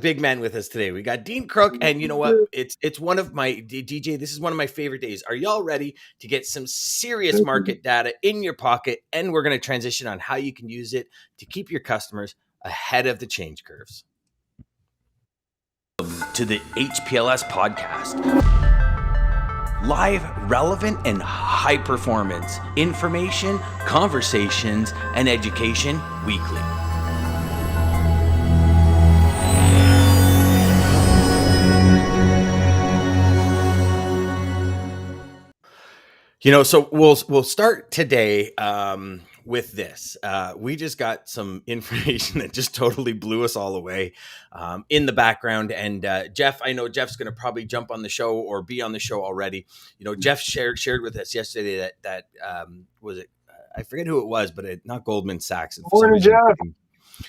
Big man with us today. We got Dean Croke, and you know what? It's one of my DJ. This is one of my favorite days. Are y'all ready to get some serious market data in your pocket? And we're going to transition on how you can use it to keep your customers ahead of the change curves. To the HPLS podcast. Live, relevant, and high performance information, conversations, and education weekly. You know, so we'll start today with this. We just got some information that just totally blew us all away in the background. And Jeff, I know Jeff's going to probably jump on the show or be on the show already. You know, Jeff shared with us yesterday that was it? I forget who it was, but not Goldman Sachs. Morning, Jeff.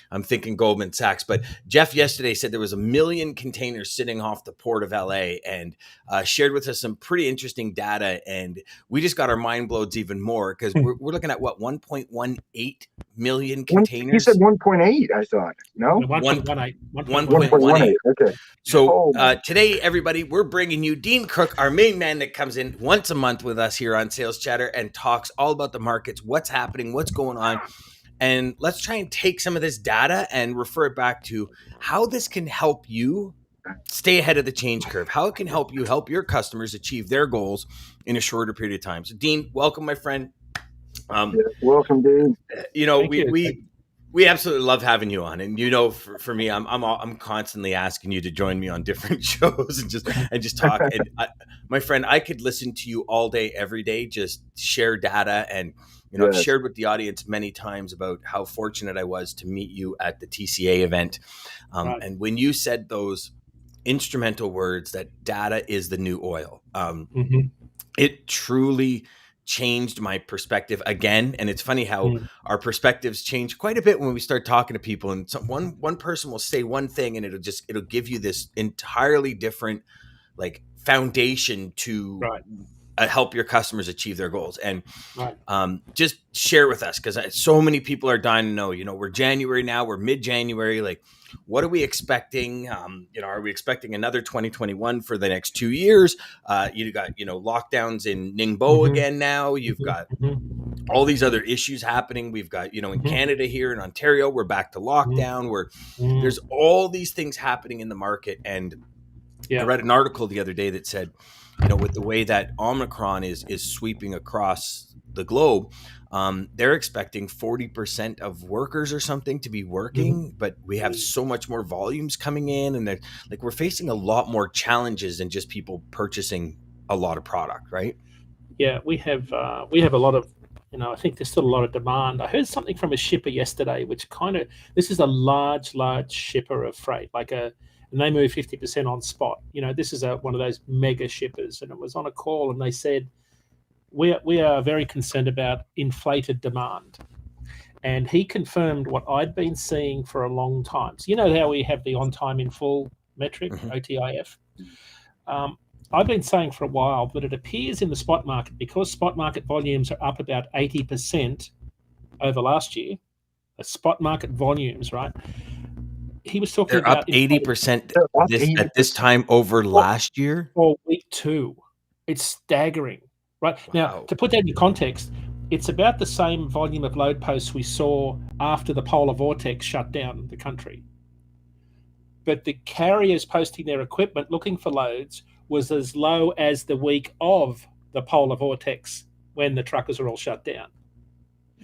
I'm thinking Goldman Sachs, but Jeff yesterday said there was 1 million containers sitting off the port of LA and shared with us some pretty interesting data. And we just got our mind blows even more because we're looking at what, 1.18 million containers? He said 1.8, I thought. No? 1.18. 1.18. Okay. So today, everybody, we're bringing you Dean Crook, our main man that comes in once a month with us here on Sales Chatter and talks all about the markets, what's happening, what's going on. And let's try and take some of this data and refer it back to how this can help you stay ahead of the change curve, how it can help you help your customers achieve their goals in a shorter period of time. So, Dean, welcome, my friend. Welcome, Dean. You know, we absolutely love having you on, and you know, for me, I'm constantly asking you to join me on different shows and just talk. And my friend, I could listen to you all day, every day, just share data. And you know, I've shared with the audience many times about how fortunate I was to meet you at the TCA event. And when you said those instrumental words that data is the new oil, it truly changed my perspective again. And it's funny how our perspectives change quite a bit when we start talking to people. And one person will say one thing and it'll give you this entirely different like foundation to help your customers achieve their goals. And just share with us, because so many people are dying to know, you know, we're January now, we're mid-January, like what are we expecting? You know, are we expecting another 2021 for the next 2 years? You got, you know, lockdowns in Ningbo again now. You've got all these other issues happening. We've got, you know, in Canada here in Ontario, we're back to lockdown where there's all these things happening in the market. And I read an article the other day that said, you know, with the way that Omicron is sweeping across the globe, they're expecting 40% of workers or something to be working, but we have so much more volumes coming in, and like we're facing a lot more challenges than just people purchasing a lot of product, right? Yeah, we have a lot of, you know, I think there's still a lot of demand. I heard something from a shipper yesterday, which this is a large shipper of freight, and they move 50% on spot. You know, this is one of those mega shippers, and it was on a call, and they said, we are very concerned about inflated demand. And he confirmed what I'd been seeing for a long time. So you know how we have the on time in full metric, OTIF? I've been saying for a while that it appears in the spot market, because spot market volumes are up about 80% over last year, the spot market volumes, right? He was talking about up 80% at this time over last year? Or week 2. It's staggering, right? Wow. Now, to put that in context, it's about the same volume of load posts we saw after the polar vortex shut down the country. But the carriers posting their equipment looking for loads was as low as the week of the polar vortex when the truckers are all shut down.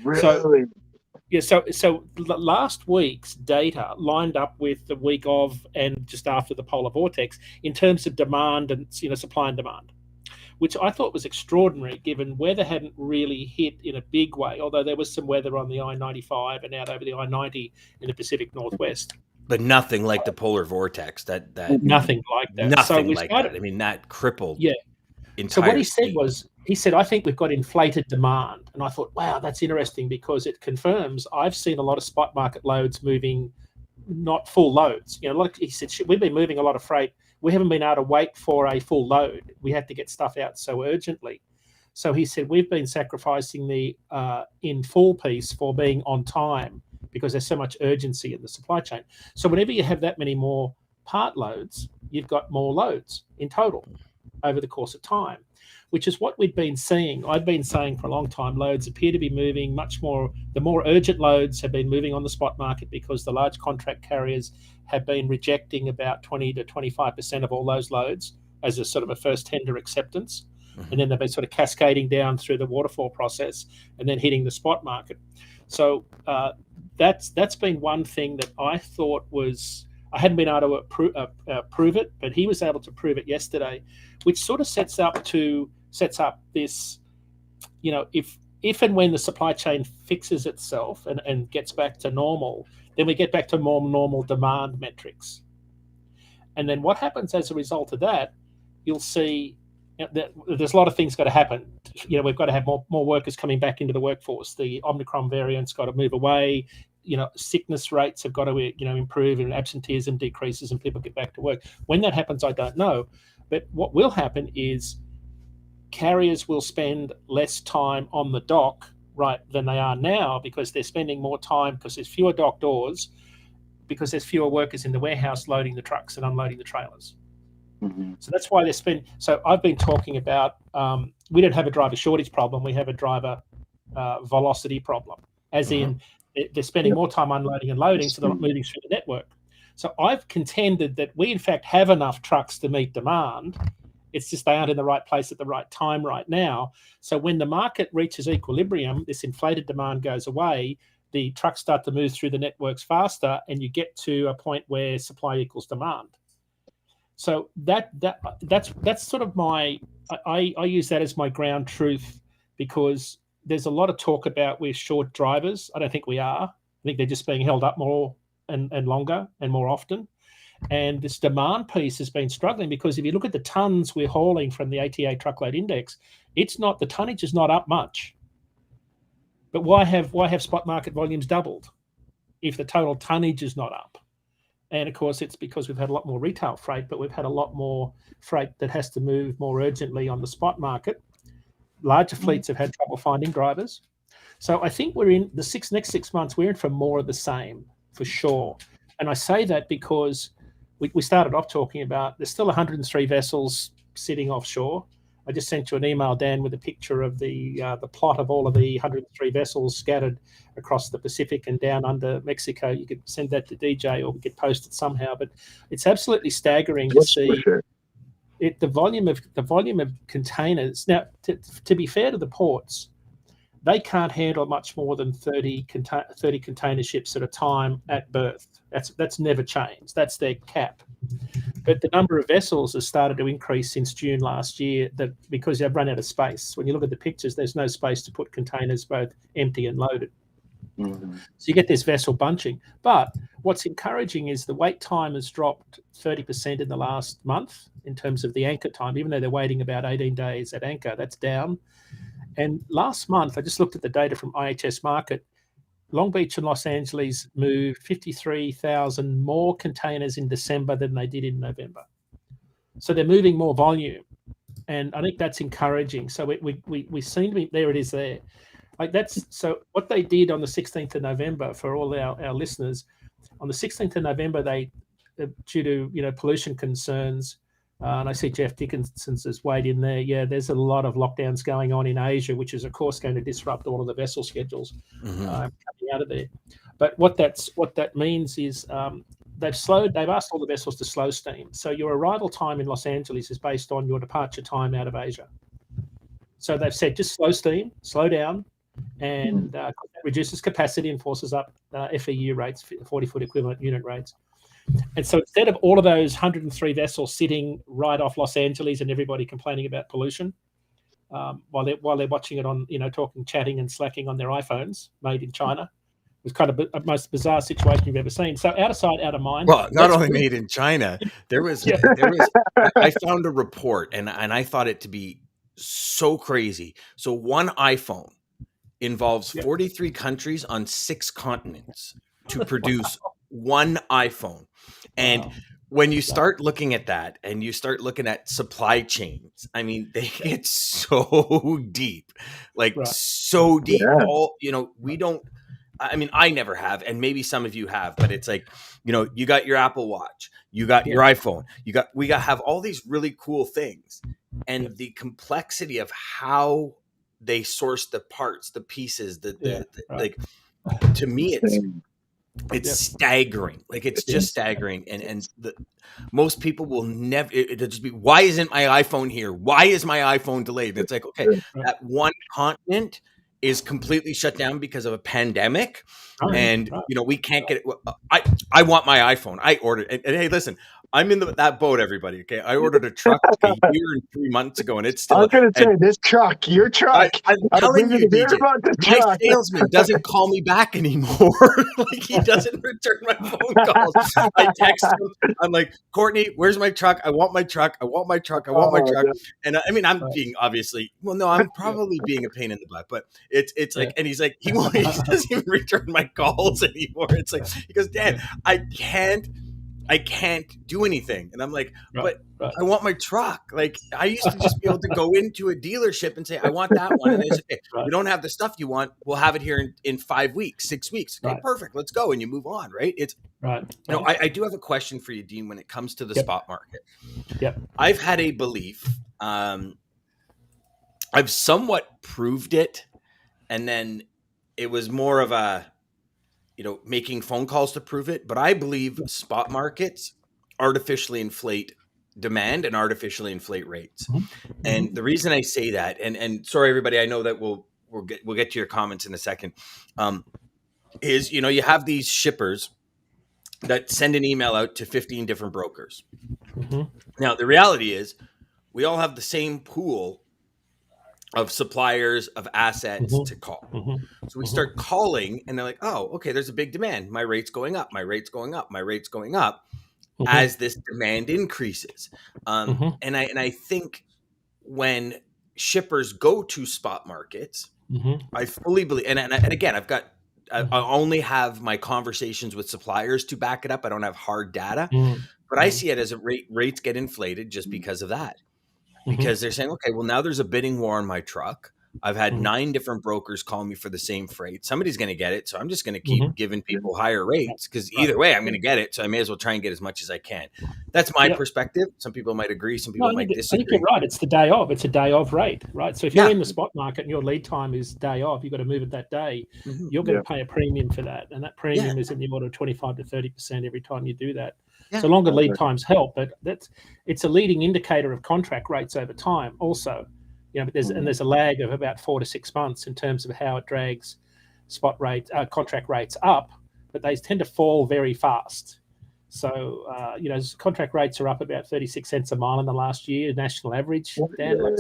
Really? So last week's data lined up with the week of and just after the polar vortex in terms of demand and, you know, supply and demand, which I thought was extraordinary given weather hadn't really hit in a big way, although there was some weather on the I-95 and out over the I-90 in the Pacific Northwest. But nothing like the polar vortex. Nothing like that. Nothing like that. I mean, that crippled. Yeah. So what he said was, I think we've got inflated demand. And I thought, wow, that's interesting because it confirms I've seen a lot of spot market loads moving, not full loads. You know, like he said, we've been moving a lot of freight. We haven't been able to wait for a full load. We had to get stuff out so urgently. So he said, we've been sacrificing the in full piece for being on time because there's so much urgency in the supply chain. So whenever you have that many more part loads, you've got more loads in total over the course of time, which is what we've been seeing. I've been saying for a long time, loads appear to be moving much more. The more urgent loads have been moving on the spot market because the large contract carriers have been rejecting about 20 to 25% of all those loads as a sort of a first tender acceptance. And then they've been sort of cascading down through the waterfall process and then hitting the spot market. So that's been one thing that I thought was, I hadn't been able to prove it, but he was able to prove it yesterday, which sort of sets up this, if and when the supply chain fixes itself and gets back to normal, then we get back to more normal demand metrics. And then what happens as a result of that, you'll see that there's a lot of things got to happen. We've got to have more workers coming back into the workforce. The Omicron variant's got to move away. Sickness rates have got to improve, and absenteeism decreases, and people get back to work. When that happens, I don't know. But what will happen is carriers will spend less time on the dock, right, than they are now, because they're spending more time because there's fewer dock doors, because there's fewer workers in the warehouse loading the trucks and unloading the trailers. So that's why they spend. So I've been talking about, we don't have a driver shortage problem. We have a driver velocity problem, as in they're spending more time unloading and loading, so they're not moving through the network. So I've contended that we, in fact, have enough trucks to meet demand. It's just they aren't in the right place at the right time right now. So when the market reaches equilibrium, this inflated demand goes away, the trucks start to move through the networks faster, and you get to a point where supply equals demand. So that's sort of I use that as my ground truth, because there's a lot of talk about we're short drivers. I don't think we are. I think they're just being held up more and longer and more often. And this demand piece has been struggling, because if you look at the tons we're hauling from the ATA truckload index, the tonnage is not up much. But why have spot market volumes doubled if the total tonnage is not up? And of course, it's because we've had a lot more retail freight, but we've had a lot more freight that has to move more urgently on the spot market. Larger fleets have had trouble finding drivers. So I think we're in the next 6 months, we're in for more of the same, for sure. And I say that because we started off talking about there's still 103 vessels sitting offshore. I just sent you an email, Dan, with a picture of the plot of all of the 103 vessels scattered across the Pacific and down under Mexico. You could send that to DJ, or we could post it somehow. But it's absolutely staggering to see the volume of containers. Now, to be fair to the ports, they can't handle much more than 30 container ships at a time at berth. That's never changed. That's their cap. But the number of vessels has started to increase since June last year, because they've run out of space. When you look at the pictures, there's no space to put containers both empty and loaded. So you get this vessel bunching. But what's encouraging is the wait time has dropped 30% in the last month in terms of the anchor time, even though they're waiting about 18 days at anchor. That's down. And last month, I just looked at the data from IHS Market. Long Beach and Los Angeles moved 53,000 more containers in December than they did in November. So they're moving more volume. And I think that's encouraging. So we seem to be, there it is there. So what they did on the 16th of November, for all our listeners, on the 16th of November, they, due to, pollution concerns, and I see Jeff Dickinson's has weighed in there. Yeah, there's a lot of lockdowns going on in Asia, which is, of course, going to disrupt all of the vessel schedules coming out of there. But what that means is they've asked all the vessels to slow steam. So your arrival time in Los Angeles is based on your departure time out of Asia. So they've said just slow steam, slow down, and that reduces capacity and forces up FEU rates, 40-foot equivalent unit rates. And so instead of all of those 103 vessels sitting right off Los Angeles and everybody complaining about pollution while they're watching it on, chatting and slacking on their iPhones made in China, it was kind of the most bizarre situation you've ever seen. So out of sight, out of mind. Well, not only made in China, I found a report and I thought it to be so crazy. So one iPhone involves 43 countries on 6 continents to produce one iPhone. And when you start looking at that and you start looking at supply chains, I mean, they get so deep, so deep. Yeah. We don't, I mean, I never have, and maybe some of you have, but it's like, you got your Apple Watch, you got your iPhone, we have all these really cool things, and the complexity of how they source the parts, the pieces, like, to me, it's staggering. Like, it's just staggering. And most people will never, it'll just be, why isn't my iPhone here? Why is my iPhone delayed? And it's like, okay, that one continent is completely shut down because of a pandemic. And, we can't get it. I want my iPhone. I ordered it. And hey, listen, I'm in that boat, everybody. Okay. I ordered a truck a year and 3 months ago, and it's still. I was going to say, this truck, your truck. I'm telling you, DJ, about the my truck. salesman doesn't call me back anymore. Like, he doesn't return my phone calls. I text him. I'm like, Courtney, where's my truck? I want my truck. I want my truck. I want my truck. And I mean, I'm being obviously, no, I'm probably being a pain in the butt, but it's like, and he's like, he doesn't even return my calls anymore. It's like, he goes, Dan, I can't do anything. And I'm like, but I want my truck. Like, I used to just be able to go into a dealership and say, I want that one. And they say, okay, we don't have the stuff you want. We'll have it here in 5 weeks, 6 weeks. Okay, perfect. Let's go. And you move on, right? It's I do have a question for you, Dean, when it comes to the spot market. I've had a belief. I've somewhat proved it. And then it was more of a, making phone calls to prove it. But I believe spot markets artificially inflate demand and artificially inflate rates. And the reason I say that, and sorry, everybody, I know that we'll get to your comments in a second, is, you have these shippers that send an email out to 15 different brokers. Now, the reality is we all have the same pool of suppliers, of assets to call. So we start calling, and they're like, oh, okay, there's a big demand. My rate's going up. My rate's going up. My rate's going up as this demand increases. And I think when shippers go to spot markets, I fully believe, and again, I only have my conversations with suppliers to back it up. I don't have hard data, but I see it as rates get inflated just because of that. Because they're saying, okay, well, now there's a bidding war on my truck. I've had 9 different brokers call me for the same freight. Somebody's going to get it. So I'm just going to keep giving people higher rates, because either way, I'm going to get it. So I may as well try and get as much as I can. That's my perspective. Some people might agree. Some people might disagree. I think you're right. It's the day of. It's a day of rate, right? So if you're in the spot market and your lead time is day of, you've got to move it that day. You're going to pay a premium for that. And that premium is in the order of 25 to 30% every time you do that. So longer lead times help, but it's a leading indicator of contract rates over time also. But there's a lag of about 4 to 6 months in terms of how it drags contract rates up, but they tend to fall very fast. So contract rates are up about 36 cents a mile in the last year, national average. Dan.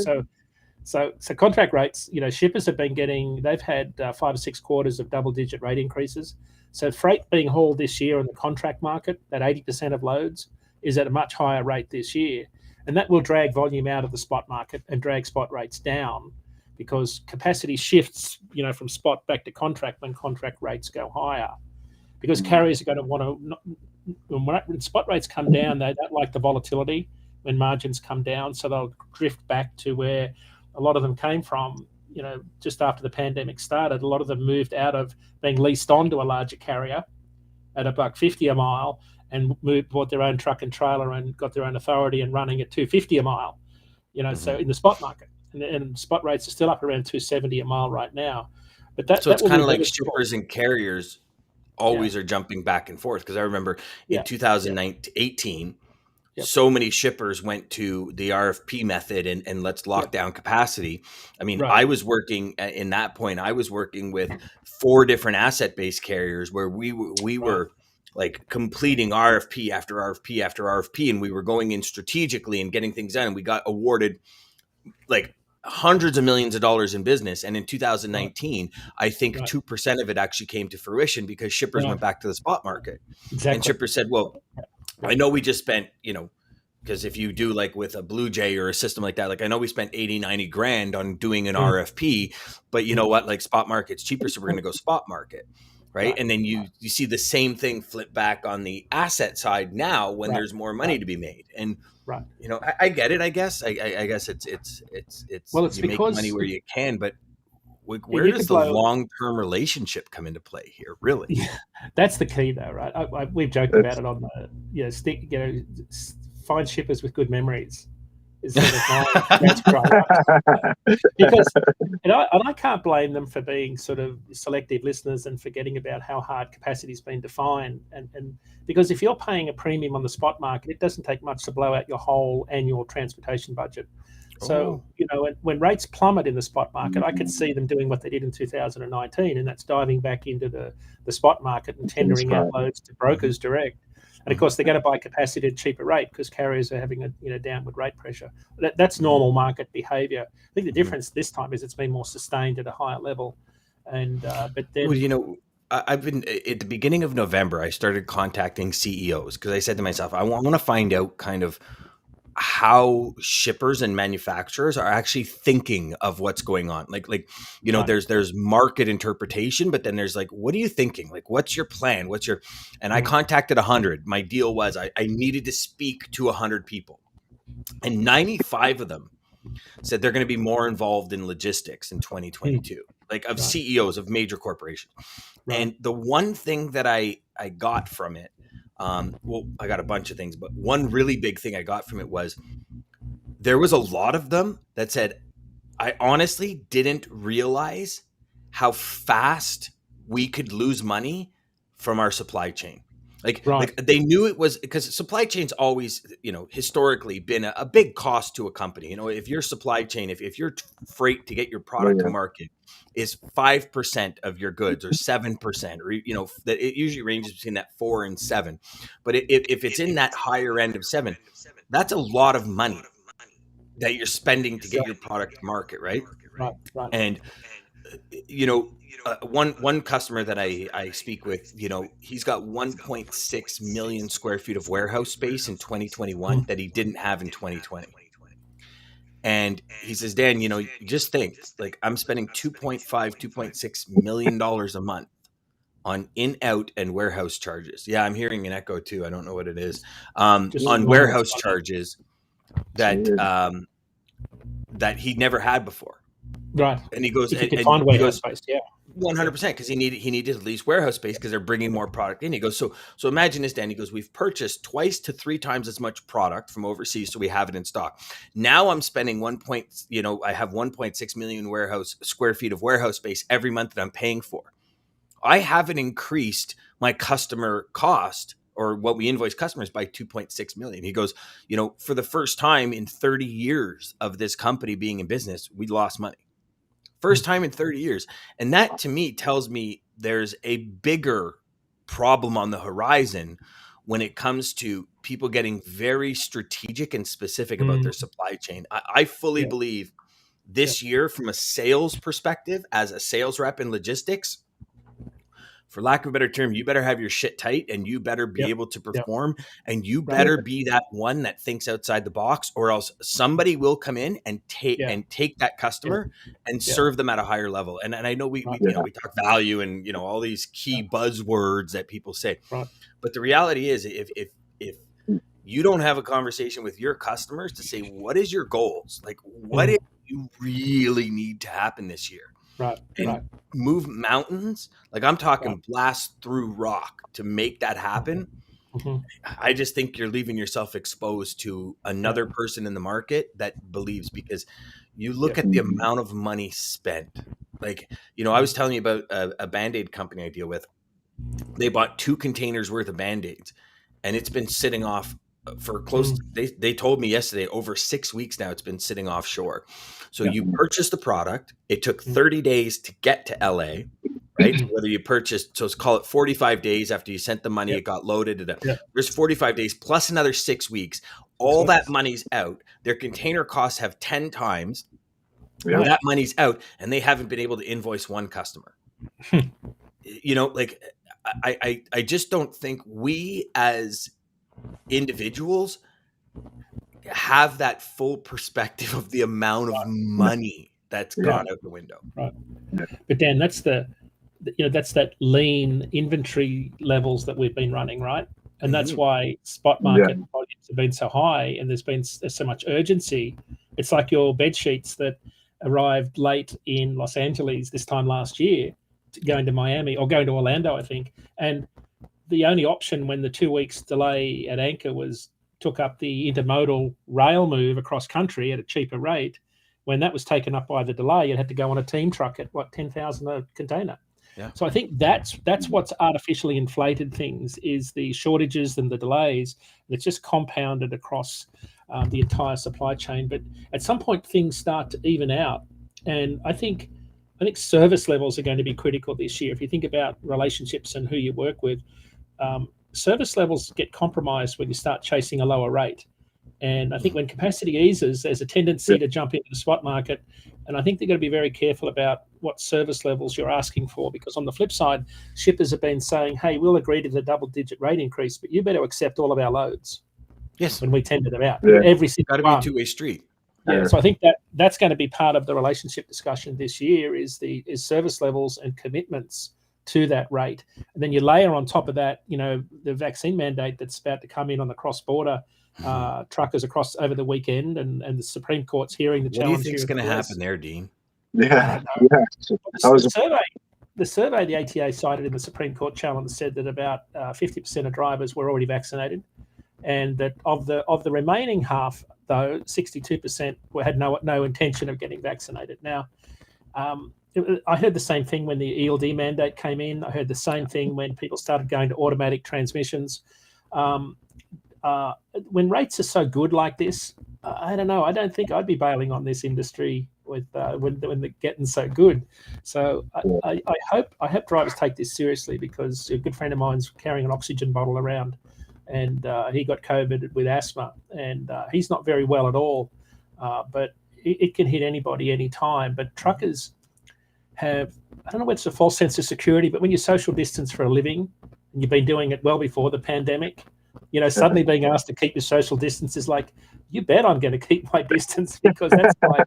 So contract rates, shippers have been they've had 5 or 6 quarters of double-digit rate increases. So freight being hauled this year in the contract market, that 80% of loads is at a much higher rate this year. And that will drag volume out of the spot market and drag spot rates down, because capacity shifts, from spot back to contract when contract rates go higher. Because carriers are going to want to, when spot rates come down, they don't like the volatility when margins come down. So they'll drift back to where a lot of them came from. Just after the pandemic started, a lot of them moved out of being leased on to a larger carrier at $1.50 a mile and bought their own truck and trailer and got their own authority and running at $2.50 a mile. So in the spot market, and spot rates are still up around $2.70 a mile right now. But it's kind of like shippers and carriers always are jumping back and forth, because I remember in 2018. So many shippers went to the RFP method and let's lock down capacity. I mean, I was working in that point. I was working with 4 different asset-based carriers where we were like completing RFP after RFP after RFP, and we were going in strategically and getting things done. And we got awarded like hundreds of millions of dollars in business. And in 2019, I think 2% of it actually came to fruition because shippers went back to the spot market. Exactly. And shippers said, well, I know we just spent, because if you do like with a Blue Jay or a system like that, like I know we spent 80, 90 grand on doing an RFP, but you know what, like spot market's cheaper. So we're going to go spot market. Right. And then you see the same thing flip back on the asset side now when there's more money to be made. And, I get it, I guess. I guess it's well, it's you because make money where you can, but where you does could the blow. long-term relationship come into play here, really? Yeah, that's the key, though, right? We've joked about it on the find shippers with good memories is sort of my mantra, because and I can't blame them for being sort of selective listeners and forgetting about how hard capacity's been defined, and because if you're paying a premium on the spot market, it doesn't take much to blow out your whole annual transportation budget. So, when rates plummet in the spot market, I could see them doing what they did in 2019, and that's diving back into the spot market and tendering out loads to brokers direct. And of course, they're going to buy capacity at a cheaper rate because carriers are having a downward rate pressure. That's normal market behavior. I think the difference this time is it's been more sustained at a higher level. And but then, Well, I've been at the beginning of November, I started contacting CEOs because I said to myself, I want to find out kind of how shippers and manufacturers are actually thinking of what's going on. Like, Right. there's market interpretation, but then there's like, what are you thinking? Like, what's your plan? And I contacted 100. My deal was I needed to speak to 100 people, and 95 of them said they're going to be more involved in logistics in 2022, like of CEOs of major corporations. And the one thing that I got from it, well, I got a bunch of things, but one really big thing I got from it was there was a lot of them that said, I honestly didn't realize how fast we could lose money from our supply chain. Like they knew it was, because supply chain's always, historically been a big cost to a company. If your supply chain, if your freight to get your product to market is 5% of your goods or 7%, or, that it usually ranges between that 4 and 7. But if it's in that higher end of 7, that's a lot of money that you're spending to get your product to market. Right. And, one customer that I speak with, he's got 1.6 million square feet of warehouse space in 2021 that he didn't have in 2020. And he says, Dan, just think, like, I'm spending $2.6 million a month on in, out, and warehouse charges. Yeah, I'm hearing an echo too. I don't know what it is. On warehouse charges that that he never had before. Right. And he goes, and he goes, space, yeah. 100%, because he needed to lease warehouse space because they're bringing more product in. He goes, so imagine this, Dan. He goes, we've purchased 2 to 3 times as much product from overseas, so we have it in stock. Now I'm spending I have 1.6 million square feet of warehouse space every month that I'm paying for. I haven't increased my customer cost or what we invoice customers by 2.6 million. He goes, for the first time in 30 years of this company being in business, we lost money. First time in 30 years. And that to me tells me there's a bigger problem on the horizon when it comes to people getting very strategic and specific about their supply chain. I fully believe this year, from a sales perspective, as a sales rep in logistics, for lack of a better term, you better have your shit tight and you better be able to perform and you better be that one that thinks outside the box, or else somebody will come in and take that customer and serve them at a higher level. And I know we talk value and, all these key buzzwords that people say, but the reality is if you don't have a conversation with your customers to say, what is your goals? Like, what do you really need to happen this year? And move mountains, like I'm talking blast through rock to make that happen. I just think you're leaving yourself exposed to another person in the market that believes, because you look at the amount of money spent. Like, I was telling you about a Band-Aid company I deal with. They bought 2 containers worth of Band-Aids, and it's been sitting off for close. They told me yesterday, over 6 weeks now, it's been sitting offshore. So you purchase the product. It took 30 days to get to LA, right? Whether you purchased, so let's call it 45 days after you sent the money, it got loaded. There's 45 days plus another 6 weeks. All that money's out. Their container costs have 10 times. That money's out, and they haven't been able to invoice one customer. Like I just don't think we as individuals have that full perspective of the amount of money that's gone out the window. But Dan, that's that's that lean inventory levels that we've been running, right? And that's why spot market volumes have been so high, and there's so much urgency. It's like your bed sheets that arrived late in Los Angeles this time last year, going to Miami or going to Orlando, I think. And the only option when the 2 weeks delay at anchor was took up the intermodal rail move across country at a cheaper rate. When that was taken up by the delay, you had to go on a team truck at what, 10,000 a container. Yeah. So I think that's what's artificially inflated things, is the shortages and the delays. And it's just compounded across the entire supply chain. But at some point, things start to even out, and I think service levels are going to be critical this year. If you think about relationships and who you work with, service levels get compromised when you start chasing a lower rate. And I think when capacity eases, there's a tendency to jump into the spot market. And I think they're going to be very careful about what service levels you're asking for, because on the flip side, shippers have been saying, hey, we'll agree to the double-digit rate increase, but you better accept all of our loads. Yes. When we tender them out. Yeah. Every single Got to be a two-way street. Yeah. So I think that's going to be part of the relationship discussion this year, is service levels and commitments to that rate. And then you layer on top of that, the vaccine mandate that's about to come in on the cross-border truckers across over the weekend, and the Supreme Court's hearing the challenge. What do you think is going to happen there, Dean? Yeah. The survey the ATA cited in the Supreme Court challenge said that about 50% of drivers were already vaccinated, and that of the remaining half, though, 62% had no intention of getting vaccinated. Now, I heard the same thing when the ELD mandate came in. I heard the same thing when people started going to automatic transmissions. When rates are so good like this, I don't know. I don't think I'd be bailing on this industry with when they're getting so good. So I hope drivers take this seriously, because a good friend of mine's carrying an oxygen bottle around, and he got COVID with asthma, and he's not very well at all. But it can hit anybody anytime. But truckers have, I don't know whether it's a false sense of security, but when you social distance for a living, and you've been doing it well before the pandemic, suddenly being asked to keep your social distance is like, you bet I'm going to keep my distance, because that's my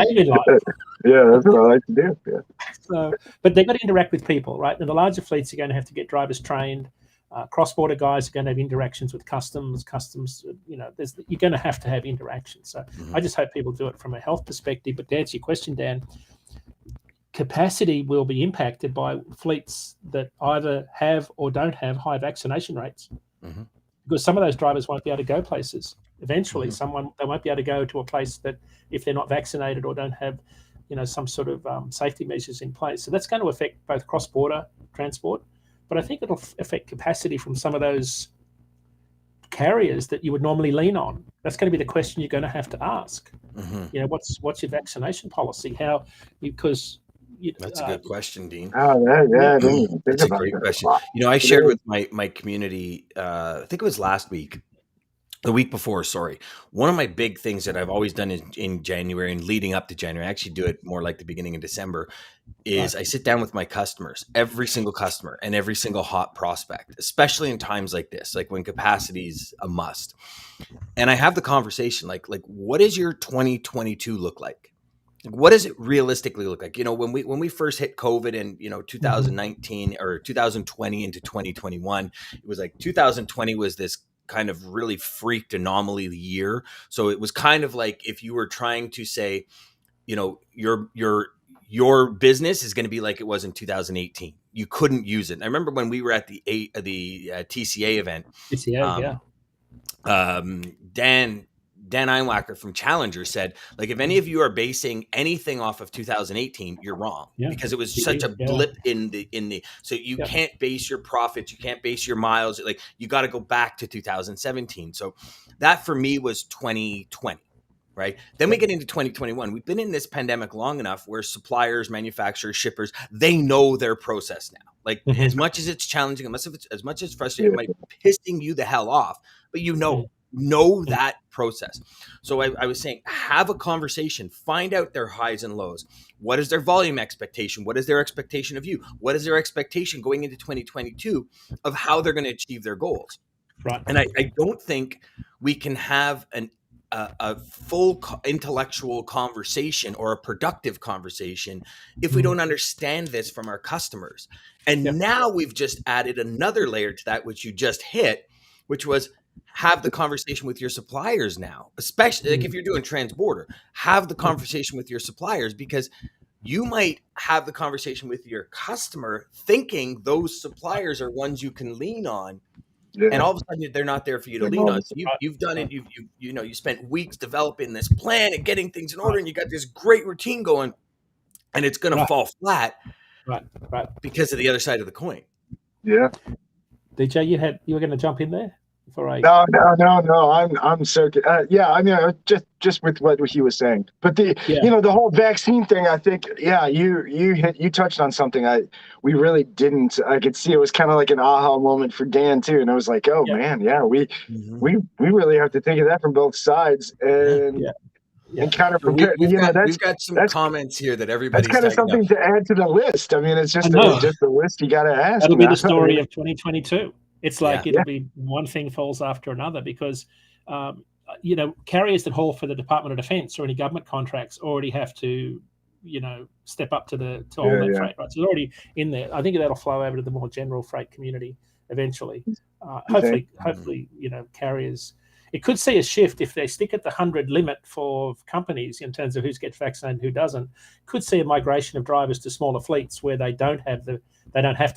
aim in life. Yeah, that's what I like to do. Yeah. So, but they've got to interact with people, right? And the larger fleets are going to have to get drivers trained. Cross-border guys are going to have interactions with customs. You're going to have interactions. So I just hope people do it from a health perspective. But to answer your question, Dan, capacity will be impacted by fleets that either have or don't have high vaccination rates. Mm-hmm. Because some of those drivers won't be able to go places. Eventually, they won't be able to go to a place that, if they're not vaccinated or don't have, some sort of safety measures in place. So that's going to affect both cross-border transport, but I think it'll affect capacity from some of those carriers that you would normally lean on. That's going to be the question you're going to have to ask. Mm-hmm. What's your vaccination policy? That's a good question, Dean. Oh, yeah. That's a great question. I shared with my community, I think it was the week before, sorry. One of my big things that I've always done in January and leading up to January, I actually do it more like the beginning of December, is I sit down with my customers, every single customer and every single hot prospect, especially in times like this, like when capacity is a must. And I have the conversation, like what does your 2022 look like? What does it realistically look like? When we first hit COVID in 2019 or 2020 into 2021, it was like 2020 was this kind of really freaked anomaly year. So it was kind of like if you were trying to say, your business is going to be like it was in 2018. You couldn't use it. And I remember when we were at the TCA event. TCA, Dan Einwacker from Challenger said, like, if any of you are basing anything off of 2018, you're wrong, because it was such a blip in the, so you can't base your profits. You can't base your miles. Like, you got to go back to 2017. So that for me was 2020, right? Then we get into 2021. We've been in this pandemic long enough where suppliers, manufacturers, shippers, they know their process now. Like, as much as it's challenging, as much as it's frustrating, it might be pissing you the hell off, but know that process. So I was saying, have a conversation, find out their highs and lows. What is their volume expectation? What is their expectation of you? What is their expectation going into 2022 of how they're going to achieve their goals? Right. And I don't think we can have a full intellectual conversation or a productive conversation if we don't understand this from our customers. And now we've just added another layer to that, which you just hit, which was, have the conversation with your suppliers now, especially like if you're doing transborder, have the conversation with your suppliers, because you might have the conversation with your customer thinking those suppliers are ones you can lean on. Yeah. And all of a sudden they're not there for you to lean on. So you've done it. You spent weeks developing this plan and getting things in order, and you got this great routine going, and it's going to fall flat, right, because of the other side of the coin. Yeah. DJ, you were going to jump in there before I. No. I'm so yeah. I mean, just with what he was saying, but the whole vaccine thing. I think you touched on something we really didn't. I could see it was kind of like an aha moment for Dan too, and I was like, oh man, we really have to think of that from both sides and. And kind of prepare. We've got some comments here that everybody's. That's kind of something to add to the list. I mean, it's just a list you got to ask. That'll be the story of 2022. It's like it'll be one thing falls after another, because carriers that haul for the Department of Defense or any government contracts already have to step up to all that freight, right? So it's already in there. I think that'll flow over to the more general freight community eventually. Hopefully, carriers. It could see a shift if they stick at the 100 limit for companies in terms of who gets vaccinated and who doesn't. Could see a migration of drivers to smaller fleets where they don't have to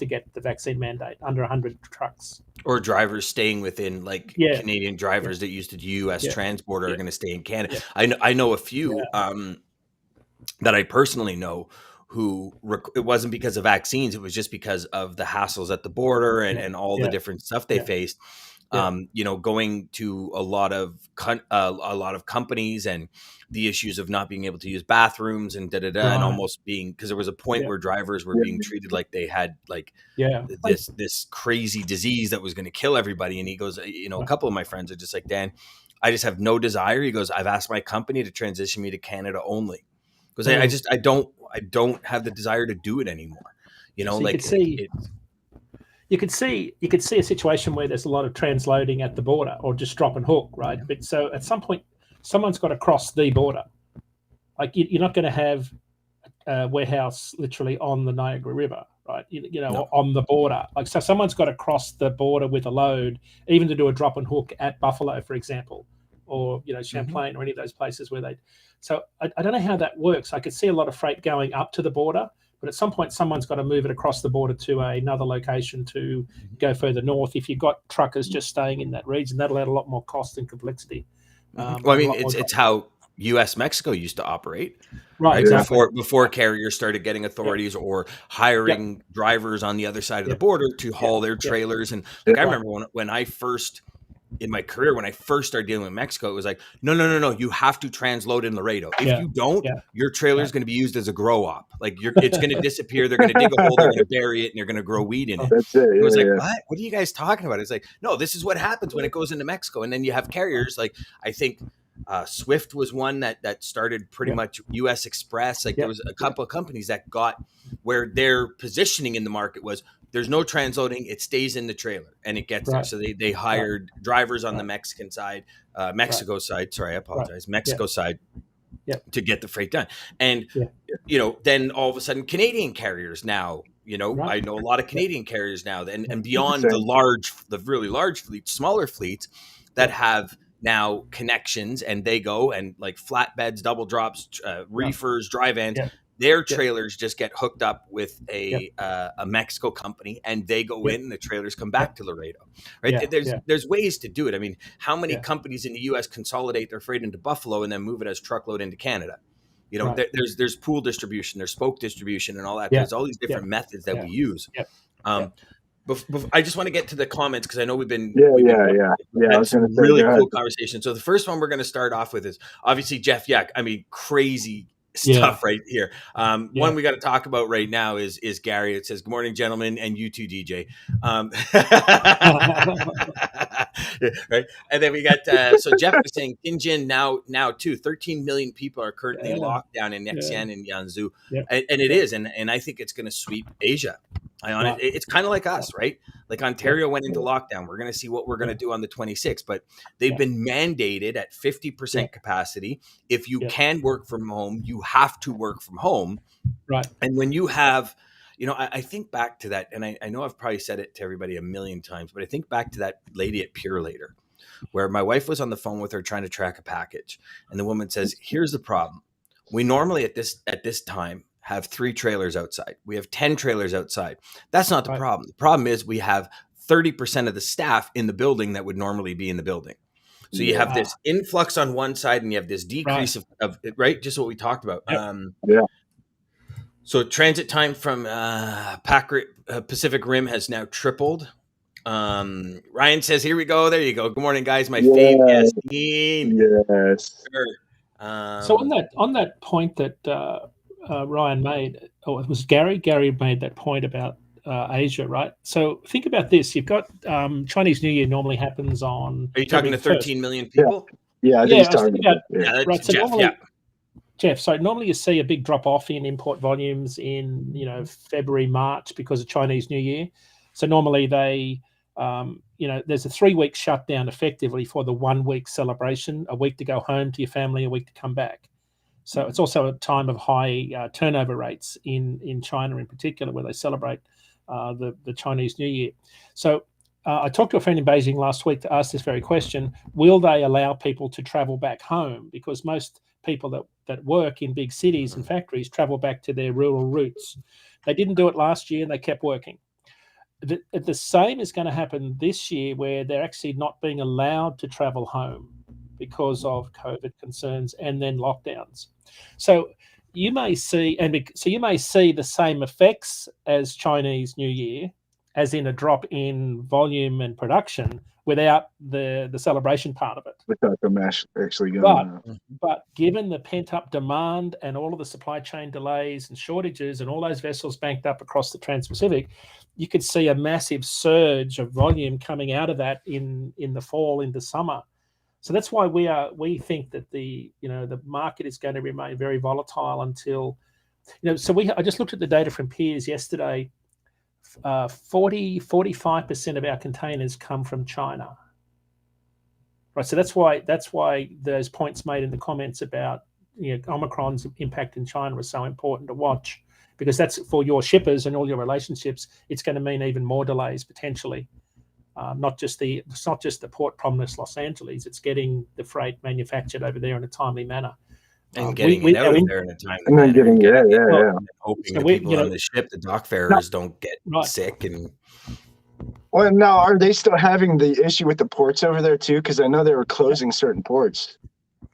get the vaccine mandate under 100 trucks. Or drivers staying within, like Canadian drivers that used to do U.S. Transborder are going to stay in Canada. Yeah. I know a few that I personally know who it wasn't because of vaccines. It was just because of the hassles at the border and all the different stuff they faced. Going to a lot of companies and the issues of not being able to use bathrooms and and almost being, because there was a point where drivers were being treated like they had this crazy disease that was going to kill everybody. And he goes, a couple of my friends are just like, Dan, I just have no desire. He goes, I've asked my company to transition me to Canada only, because I don't have the desire to do it anymore. You could see a situation where there's a lot of transloading at the border or just drop and hook, right? Yeah. But so at some point, someone's got to cross the border. Like you're not going to have a warehouse literally on the Niagara River, right? On the border. Like, so someone's got to cross the border with a load, even to do a drop and hook at Buffalo, for example, or Champlain or any of those places where they. So I don't know how that works. I could see a lot of freight going up to the border. But at some point, someone's got to move it across the border to another location to go further north. If you've got truckers just staying in that region, that'll add a lot more cost and complexity. It's how U.S. Mexico used to operate, right? Exactly. Before carriers started getting authorities or hiring drivers on the other side of the border to haul their trailers. And I remember when I first. In my career, when I first started dealing with Mexico, it was like, no, you have to transload in Laredo. If you don't, your trailer is going to be used as a grow op. Like it's going to disappear. They're going to dig a hole, they're going to bury it, and they're going to grow weed in it. That's it. It was like, what are you guys talking about? It's like, no, this is what happens when it goes into Mexico. And then you have carriers like, I think Swift was one that started pretty much U.S. Express. Like there was a couple of companies that got where their positioning in the market was, there's no transloading. It stays in the trailer and it gets there. So they hired drivers on the Mexican side, Mexico side. Sorry, I apologize. Mexico side to get the freight done. And, then all of a sudden Canadian carriers now, I know a lot of Canadian carriers now and beyond the really large fleets, smaller fleets that have now connections, and they go and like flatbeds, double drops, reefers, dry vans. Their trailers just get hooked up with a Mexico company, and they go in, and the trailers come back to Laredo. Right? There's ways to do it. I mean, how many companies in the U.S. consolidate their freight into Buffalo and then move it as truckload into Canada? There's pool distribution, there's spoke distribution, and all that. There's all these different methods that we use. I just want to get to the comments because I know we've been some really cool conversation. So the first one we're going to start off with is obviously Jeff Yak. I mean, crazy stuff right here. One we got to talk about right now is Gary. It says, "Good morning, gentlemen, and you too, DJ." Right, and then we got so Jeff was saying Tianjin now too. 13 million people are currently locked down in Nexian and Yanzhou, and it is, and I think it's going to sweep Asia. It's kind of like us, right? Like Ontario went into lockdown. We're going to see what we're going to do on the 26th, but they've been mandated at 50% capacity. If you can work from home, you have to work from home. Right. And when you have, I think back to that, and I know I've probably said it to everybody a million times, but I think back to that lady at Pure Later where my wife was on the phone with her trying to track a package, and the woman says, "Here's the problem. We normally at this time have 3 trailers outside. We have 10 trailers outside. That's not the problem. The problem is we have 30% of the staff in the building that would normally be in the building. So you have this influx on one side and you have this decrease of right? Just what we talked about. Yeah. So transit time from Pacific Rim has now tripled. Ryan says, "Here we go. There you go. Good morning, guys. My favorite Yassine." Yes. Sure. So on that point that Ryan made, it was Gary. Gary made that point about Asia, right? So think about this: you've got Chinese New Year normally happens on. Are you talking to 13 million people? Yeah, I think he's talking about. That's so Jeff. Normally, Jeff. So normally you see a big drop off in import volumes in February, March because of Chinese New Year. So normally they there's a 3-week shutdown effectively for the 1-week celebration, a week to go home to your family, a week to come back. So it's also a time of high turnover rates in China in particular, where they celebrate the Chinese New Year. So I talked to a friend in Beijing last week to ask this very question: will they allow people to travel back home? Because most people that work in big cities and factories travel back to their rural roots. They didn't do it last year and they kept working. The same is going to happen this year, where they're actually not being allowed to travel home because of COVID concerns and then lockdowns. So you may see the same effects as Chinese New Year, as in a drop in volume and production, without the celebration part of it. Without the actually going on. But given the pent-up demand and all of the supply chain delays and shortages and all those vessels banked up across the Trans-Pacific, you could see a massive surge of volume coming out of that in the fall into summer. So that's why we think that the market is going to remain very volatile until I just looked at the data from peers yesterday. 45% of our containers come from China. Right. So that's why those points made in the comments about Omicron's impact in China is so important to watch, because that's for your shippers and all your relationships. It's going to mean even more delays potentially. It's not just the port prominence Los Angeles. It's getting the freight manufactured over there in a timely manner. And getting it out of there in a timely manner. And then getting hoping the people on the ship, the dock farers, don't get sick. And well, now are they still having the issue with the ports over there too? Because I know they were closing certain ports.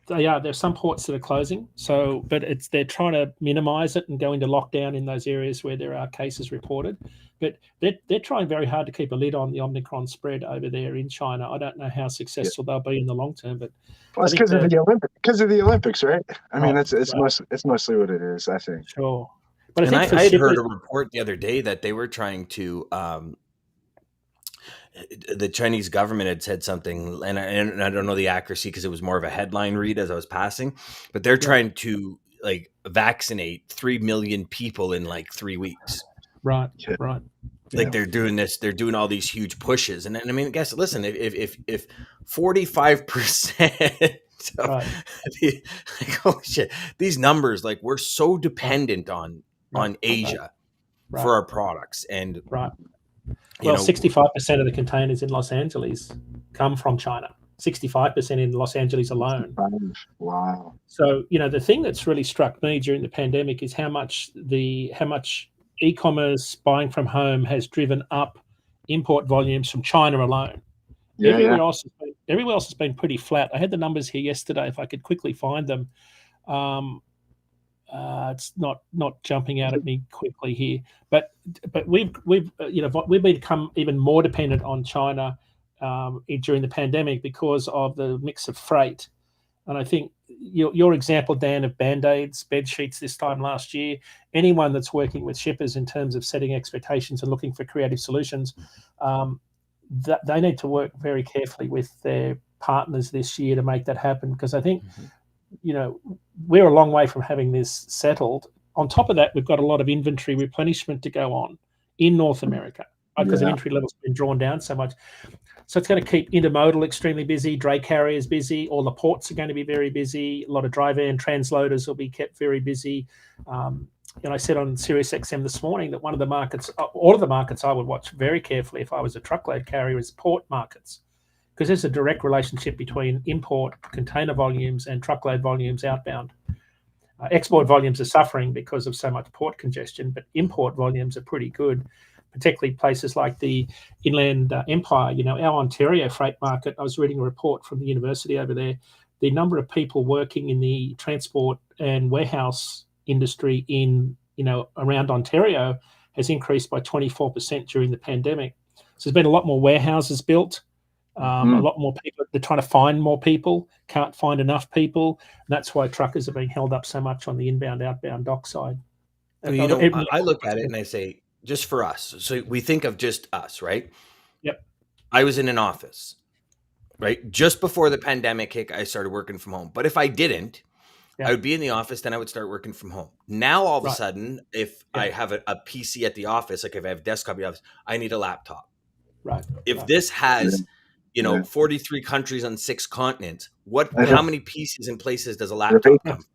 There's some ports that are closing. So, but they're trying to minimize it and go into lockdown in those areas where there are cases reported. But they're trying very hard to keep a lid on the Omicron spread over there in China. I don't know how successful they'll be in the long term, but it's because of the Olympics. Because of the Olympics, right? I mean, it's mostly what it is, I think. Sure. But I had heard a report the other day that they were trying to. The Chinese government had said something, and I don't know the accuracy because it was more of a headline read as I was passing, but they're trying to vaccinate 3 million people in 3 weeks. Right. Right. They're doing this, they're doing all these huge pushes. And I mean, guess, listen, if 45% holy shit, these numbers, we're so dependent on Asia for our products. And well, 65% of the containers in Los Angeles come from China. 65% in Los Angeles alone. Wow. So, the thing that's really struck me during the pandemic is how much e-commerce buying from home has driven up import volumes from China alone. Everywhere else has been pretty flat. I had the numbers here yesterday. If I could quickly find them, it's not jumping out at me quickly here. But we've become even more dependent on China during the pandemic because of the mix of freight. And I think your example, Dan, of Band-Aids, bed sheets this time last year, anyone that's working with shippers in terms of setting expectations and looking for creative solutions, they need to work very carefully with their partners this year to make that happen. Because I think, we're a long way from having this settled. On top of that, we've got a lot of inventory replenishment to go on in North America because inventory levels have been drawn down so much. So it's going to keep intermodal extremely busy, dray carriers busy, all the ports are going to be very busy, a lot of dry van transloaders will be kept very busy. I said on SiriusXM this morning that one of the markets, all of the markets I would watch very carefully if I was a truckload carrier is port markets, because there's a direct relationship between import container volumes and truckload volumes outbound. Export volumes are suffering because of so much port congestion, but import volumes are pretty good, particularly places like the Inland Empire. Our Ontario freight market, I was reading a report from the university over there, the number of people working in the transport and warehouse industry in, around Ontario has increased by 24% during the pandemic. So there's been a lot more warehouses built. A lot more people. They're trying to find more people, can't find enough people. And that's why truckers are being held up so much on the inbound, outbound dock side. I look at it and I say, just for us. So we think of just us, right? Yep. I was in an office, right? Just before the pandemic hit, I started working from home. But if I didn't, I would be in the office, then I would start working from home. Now, all of a sudden, if I have a PC at the office, like if I have a desktop at the office, I need a laptop. Right. If this has... 43 countries on 6 continents. How many pieces and places does a laptop come from?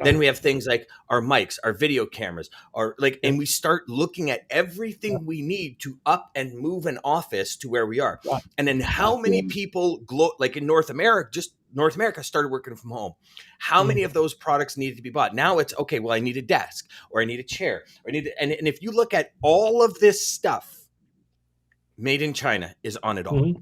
Then we have things like our mics, our video cameras, and we start looking at everything we need to up and move an office to where we are. And then how many people, like in North America started working from home. How many of those products needed to be bought? Now it's, okay, well, I need a desk, or I need a chair, or and if you look at all of this stuff, made in China is on it all.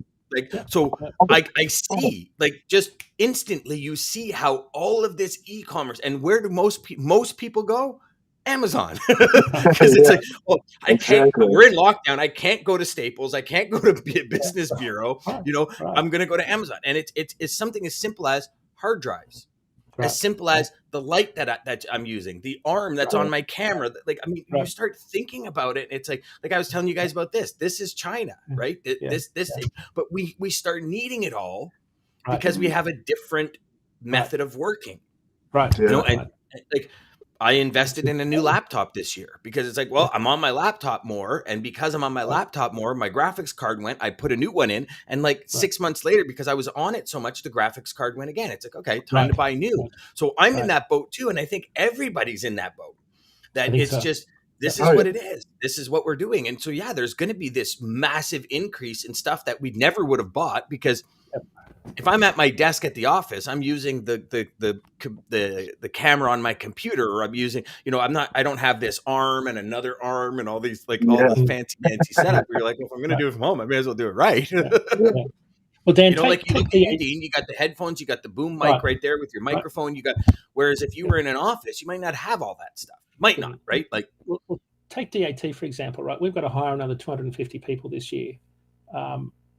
I see, just instantly you see how all of this e-commerce, and where do most people go? Amazon. Because it's I can't, we're in lockdown. I can't go to Staples. I can't go to Business Bureau. I'm going to go to Amazon. And it's something as simple as hard drives. As simple as the light that I'm using, the arm that's on my camera. You start thinking about it. It's like I was telling you guys about this. This is China, right? This thing. But we start needing it all because we have a different method of working. Right. And I invested in a new laptop this year because it's I'm on my laptop more. And because I'm on my laptop more, my graphics card went, I put a new one in. And 6 months later, because I was on it so much, the graphics card went again. It's okay, time to buy new. So I'm in that boat too. And I think everybody's in that boat. This is what it is. This is what we're doing. And so, there's going to be this massive increase in stuff that we never would have bought because if I'm at my desk at the office, I'm using the camera on my computer, or I'm using, I don't have this arm and another arm and all these all the fancy setup. Where you're like, well, if I'm going to do it from home, I may as well do it right. Well, Dan, you look at Dean, you got the headphones, you got the boom mic right there with your microphone. You got, whereas if you were in an office, you might not have all that stuff. Might not, right? Well, take DAT for example, right? We've got to hire another 250 people this year.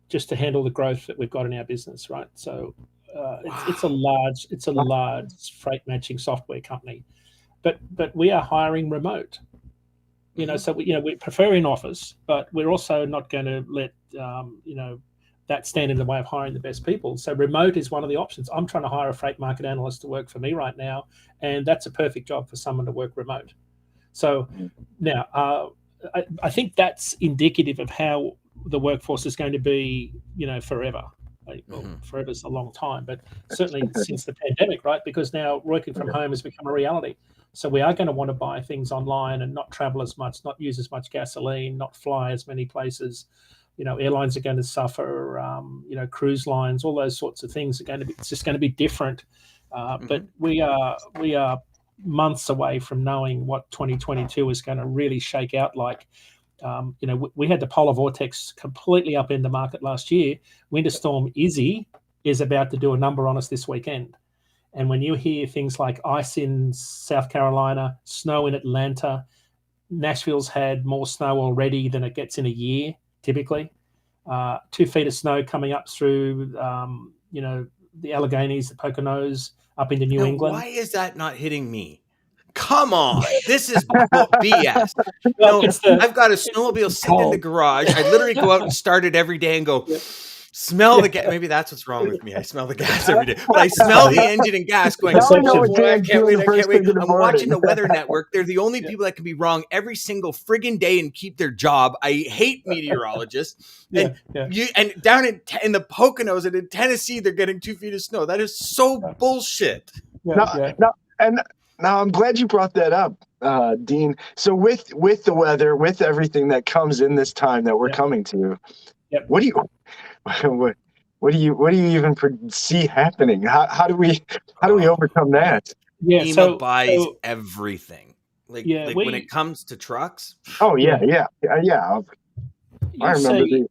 Just to handle the growth that we've got in our business, right? So it's a large freight matching software company, but we are hiring remote. So we prefer in office, but we're also not going to let that stand in the way of hiring the best people. So remote is one of the options. I'm trying to hire a freight market analyst to work for me right now, and that's a perfect job for someone to work remote. So now I think that's indicative of how the workforce is going to be, forever. Forever is a long time, but certainly since the pandemic, right? Because now working from home has become a reality. So we are going to want to buy things online and not travel as much, not use as much gasoline, not fly as many places. Airlines are going to suffer. Cruise lines, all those sorts of things are going to be. It's just going to be different. But we are months away from knowing what 2022 is going to really shake out like. We had the polar vortex completely upend the market last year. Winter Storm Izzy is about to do a number on us this weekend. And when you hear things like ice in South Carolina, snow in Atlanta, Nashville's had more snow already than it gets in a year, typically. 2 feet of snow coming up through, the Alleghenies, the Poconos, up into New England. Why is that not hitting me? Come on, this is BS. I've got a snowmobile sitting in the garage. I literally go out and start it every day and go, smell the gas. Maybe that's what's wrong with me. I smell the gas every day. But I smell the engine and gas going, I can't wait. I'm watching the Weather Network. They're the only people that can be wrong every single friggin' day and keep their job. I hate meteorologists. And down in the Poconos and in Tennessee, they're getting 2 feet of snow. That is so bullshit. Now, I'm glad you brought that up, Dean. So with the weather, with everything that comes in this time that we're coming to, what do you What do you even see happening? How do we overcome that? Yeah, FEMA buys everything. Like when it comes to trucks. Oh yeah. I remember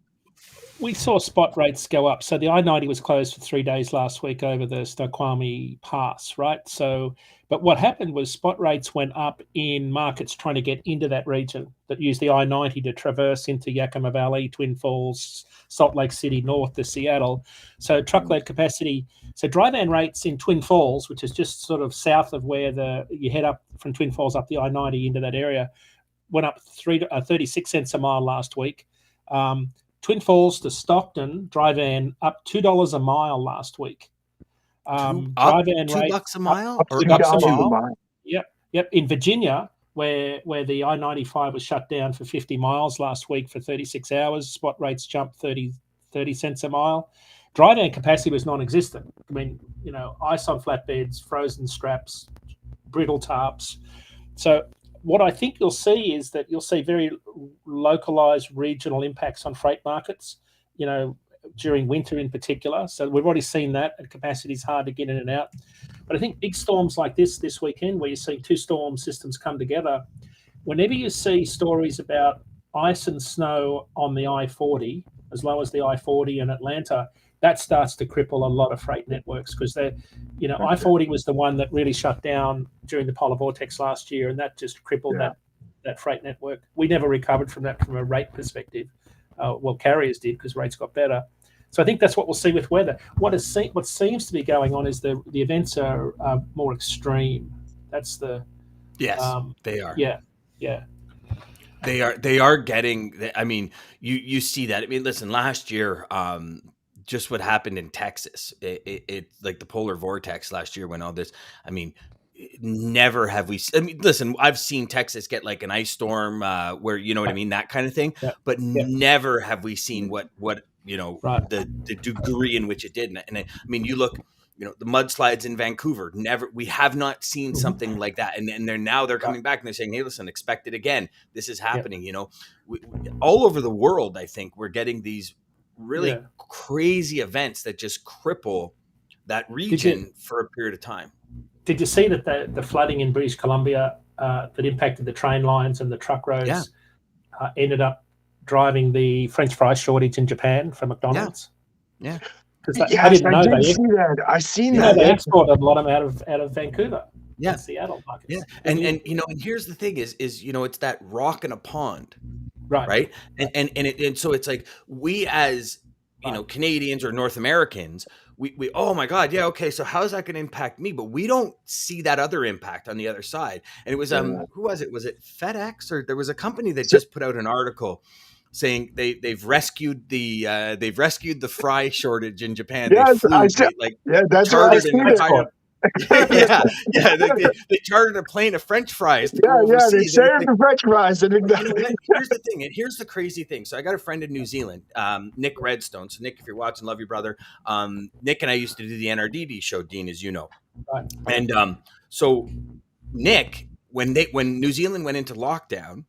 we saw spot rates go up. So the I-90 was closed for 3 days last week over the Snoqualmie Pass, right? So, but what happened was spot rates went up in markets trying to get into that region that use the I-90 to traverse into Yakima Valley, Twin Falls, Salt Lake City, north to Seattle. So truckload capacity. So dry van rates in Twin Falls, which is just sort of south of where you head up from Twin Falls up the I-90 into that area, went up 36 cents a mile last week. Twin Falls to Stockton, dry van up $2 a mile last week. Dry van rate $2 a mile, or $2 a mile. Yep. In Virginia, where the I-95 was shut down for 50 miles last week for 36 hours, spot rates jumped 30 cents a mile. Dry van capacity was non-existent. I mean, ice on flatbeds, frozen straps, brittle tarps. So what I think you'll see is that you'll see very localized regional impacts on freight markets, during winter in particular. So we've already seen that, and capacity is hard to get in and out. But I think big storms like this weekend, where you see two storm systems come together, whenever you see stories about ice and snow on the I-40, as low as the I-40 in Atlanta, that starts to cripple a lot of freight networks, because I-40 was the one that really shut down during the polar vortex last year, and that just crippled that freight network. We never recovered from that from a rate perspective. Well, carriers did, because rates got better. So I think that's what we'll see with weather. What seems to be going on is the events are more extreme. That's the they are. Yeah. They are getting. I mean, you see that. I mean, listen, last year, just what happened in Texas, it like the polar vortex last year when all this. I mean, never have we. I mean, listen, I've seen Texas get like an ice storm where what I mean, that kind of thing. But never have we seen what the degree in which it did. And I mean, you look. The mudslides in Vancouver, we have not seen something like that. And they're coming back and they're saying, hey, listen, expect it again. This is happening, all over the world. I think we're getting these really crazy events that just cripple that region for a period of time. Did you see that the flooding in British Columbia that impacted the train lines and the truck roads ended up driving the French fry shortage in Japan for McDonald's? Yeah. I didn't know I see that. I seen that. They exported a lot of them out of Vancouver, Seattle markets. Yeah, and and here's the thing is it's that rock in a pond, right? And so it's like we as Canadians or North Americans, we oh my God, okay, so how is that going to impact me? But we don't see that other impact on the other side. And it was who was it? Was it FedEx, or there was a company that just put out an article saying they've rescued the fry shortage in Japan. Yes, that's what I seen. They chartered a plane of French fries to go overseas. They saved the French fries. Here's the thing, and here's the crazy thing. So I got a friend in New Zealand, Nick Redstone. So Nick, if you're watching, love you, brother. Nick and I used to do the NRDD show, Dean, as you know. Right. And so Nick, when New Zealand went into lockdown,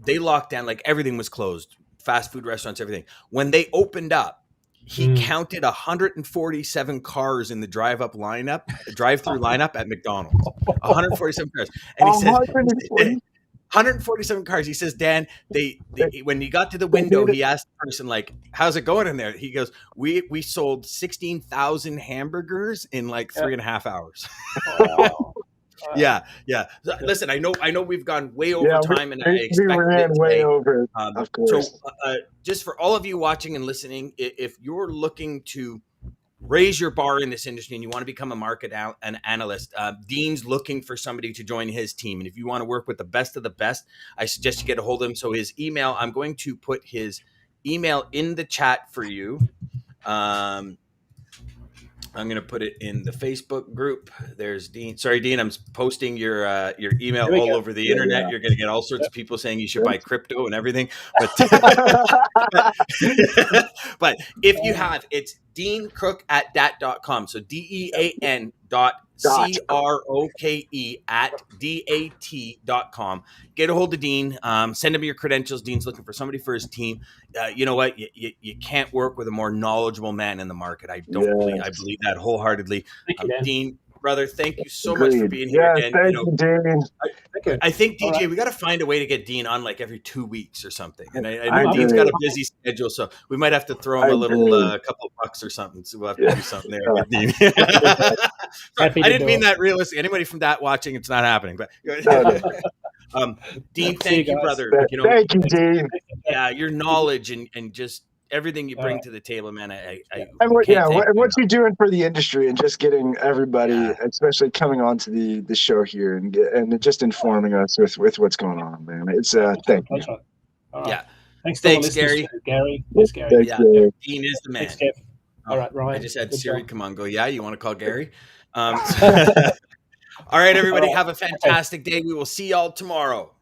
they locked down, like everything was closed, fast food restaurants, everything. When they opened up, he counted 147 cars in the drive-through lineup at McDonald's. 147 cars, and he says 147 cars. He says, Dan, they when he got to the window, he asked the person, like, how's it going in there? He goes, we sold 16,000 hamburgers in like 3.5 hours. Wow. Yeah. Listen, I know we've gone way over time, and I expect we ran way over. Of course. So, just for all of you watching and listening, if you're looking to raise your bar in this industry and you want to become a market an analyst, Dean's looking for somebody to join his team. And if you want to work with the best of the best, I suggest you get a hold of him. So his email, I'm going to put his email in the chat for you. I'm going to put it in the Facebook group. There's Dean. Sorry, Dean, I'm posting your email all over the internet. Yeah. You're going to get all sorts of people saying you should buy crypto and everything. But but if you have, it's Dean Croke at dat.com. So DEAN.CROKE@DAT.com. Get a hold of Dean. Send him your credentials. Dean's looking for somebody for his team. You know what? You can't work with a more knowledgeable man in the market. I believe that wholeheartedly. Thank you, Dan. Dean, brother, thank you so much for being here again. Thank you, Dean. I think, DJ, we got to find a way to get Dean on like every 2 weeks or something. And I know Dean's got a busy schedule, so we might have to throw him a couple bucks or something. So we'll have to do something there with Dean. I didn't mean that realistic. Anybody from that watching, it's not happening. But Dean, thank you, brother. Thank you, Dean. Yeah, your knowledge and just everything you bring to the table, man. What you're doing for the industry and just getting everybody, especially coming onto the show here and just informing us with what's going on, man. It's thank you. Right. Yeah. Thanks, Gary. Gary. Yes, Gary. Thanks, Gary. Dean is the man. Thanks, Kev. All right, Ryan. I just had Siri come on, go, yeah, you want to call Gary? All right, everybody, have a fantastic day. We will see y'all tomorrow.